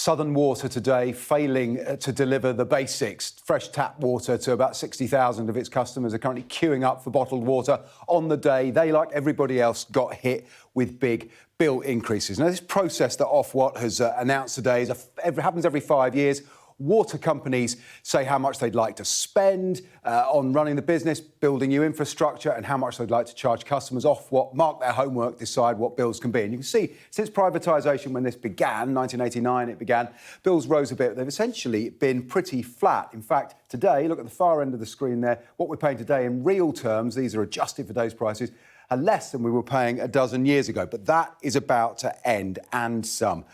Southern Water today failing to deliver the basics. Fresh tap water to about 60,000 of its customers are currently queuing up for bottled water on the day. They, like everybody else, got hit with big bill increases. Now, this process that Ofwat has announced today happens every 5 years. Water companies say how much they'd like to spend on running the business, building new infrastructure, and how much they'd like to charge customers. Ofwat mark their homework, decide what bills can be. And you can see, since privatisation, when this began, 1989 it began, bills rose a bit. They've essentially been pretty flat. In fact, today, look at the far end of the screen there, what we're paying today in real terms, these are adjusted for today's prices, are less than we were paying a dozen years ago. But that is about to end, and some.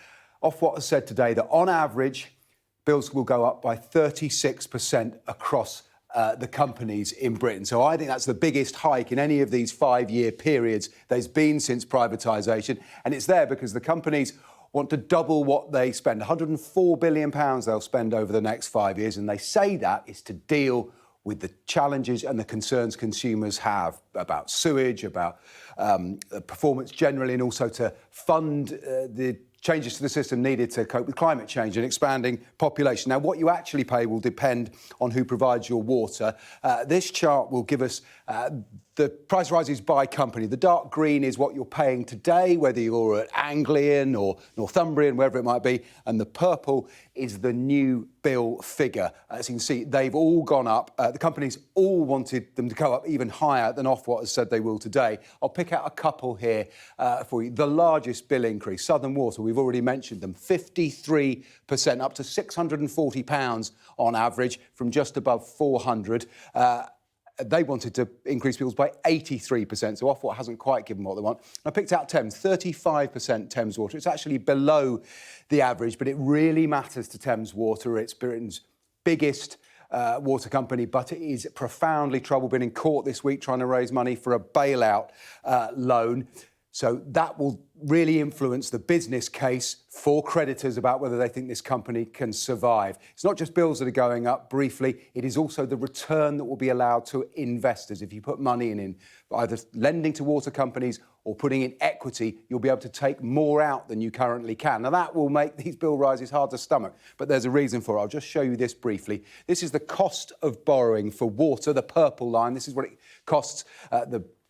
Ofwat has said today that, on average, bills will go up by 36% across the companies in Britain. So I think that's the biggest hike in any of these 5-year periods there's been since privatisation. And it's there because the companies want to double what they spend. £104 billion they'll spend over the next 5 years. And they say that is to deal with the challenges and the concerns consumers have about sewage, about performance generally, and also to fund the changes to the system needed to cope with climate change and expanding population. Now, what you actually pay will depend on who provides your water. This chart will give us the price rises by company. The dark green is what you're paying today, whether you're at Anglian or Northumbrian, wherever it might be, and the purple is the new bill figure. As you can see, they've all gone up. The companies all wanted them to go up even higher than Ofwat has said they will today. I'll pick out a couple here for you. The largest bill increase, Southern Water, we've already mentioned them, 53%, up to £640 on average from just above 400. They wanted to increase bills by 83%, so Ofwat hasn't quite given what they want. I picked out Thames, 35% Thames Water. It's actually below the average, but it really matters to Thames Water. It's Britain's biggest water company, but it is profoundly troubled. Been in court this week trying to raise money for a bailout loan. So that will really influence the business case for creditors about whether they think this company can survive. It's not just bills that are going up briefly, it is also the return that will be allowed to investors. If you put money in either lending to water companies or putting in equity, you'll be able to take more out than you currently can. Now, that will make these bill rises hard to stomach, but there's a reason for it. I'll just show you this briefly. This is the cost of borrowing for water, the purple line. This is what it costs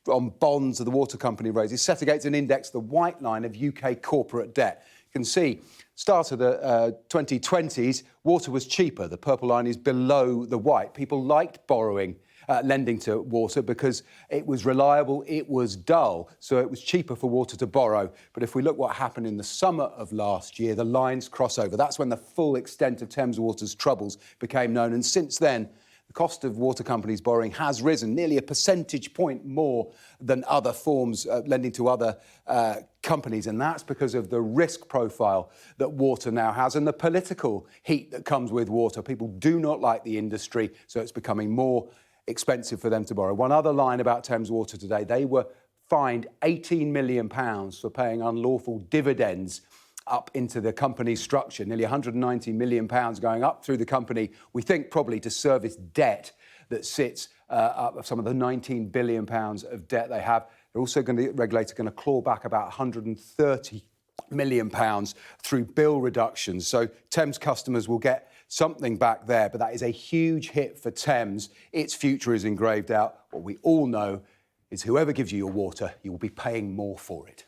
on bonds of the water company raises, set against an index, the white line of UK corporate debt. You can see, start of the 2020s, water was cheaper. The purple line is below the white. People liked borrowing, lending to water because it was reliable, it was dull, so it was cheaper for water to borrow. But if we look what happened in the summer of last year, the lines cross over. That's when the full extent of Thames Water's troubles became known, and since then, the cost of water companies borrowing has risen nearly a percentage point more than other forms of lending to other companies. And that's because of the risk profile that water now has and the political heat that comes with water. People do not like the industry, so it's becoming more expensive for them to borrow. One other line about Thames Water today, they were fined £18 million for paying unlawful dividends up into the company's structure, nearly £190 million going up through the company, we think probably to service debt that sits up of some of the £19 billion of debt they have. They're also the regulator going to claw back about £130 million through bill reductions. So Thames customers will get something back there, but that is a huge hit for Thames. Its future is engraved out. What we all know is whoever gives you your water, you will be paying more for it.